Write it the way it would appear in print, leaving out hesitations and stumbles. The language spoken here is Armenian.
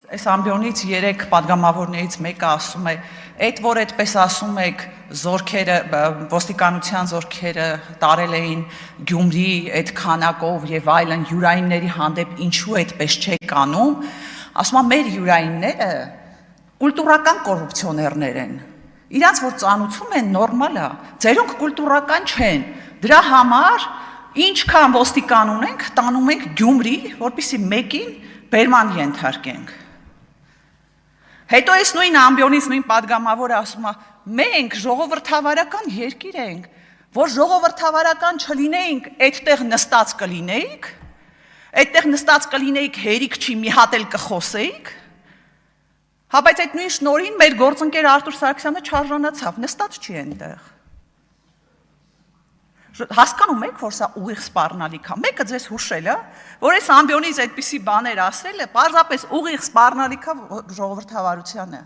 Այս ամբիոնից 3 падգամավորներից մեկը ասում է, այդ որ այդպես ասում եք, զորքերը, ոստիկանության զորքերը տարել էին Գյումրի այդ քանակով եւ այլն յուրայինների հանդեպ ինչու այդպես չեք անում, ասում եմ մեր յուրայինները կուլտուրական կոռուպցիոներներ են։ Իրանց որ ծանուցում են նորմալ է, ձերոնք կուլտուրական չեն։ Դրա համար ինչքան ոստիկան ունենք, տանում ենք Գյումրի, որպեսզի մեկին բերման ենթարկենք։ Հետո այս նույն ամբիոնից նույն падգամավորը ասում է, մենք ժողովրդավարական երկիր ենք, որ ժողովրդավարական չլինեինք, այդտեղ նստած կլինեիք, այդտեղ նստած կլինեիք, հերիք չի մի հատ էլ կխոսեիք, հա բայց այդ նույն շնորհին մեր գործընկեր Արտուր Սարգսյանը չարժանացավ, նստած չի այնտեղ։ Հասկանում եք, որ սա ուղիղ սպառնալիք է, մեկը ձեզ հուշել է, որ այս ամբիոնից այդպիսի բաներ ասելը պարզապես ուղիղ սպառնալիք է ժողովրդավարությանը։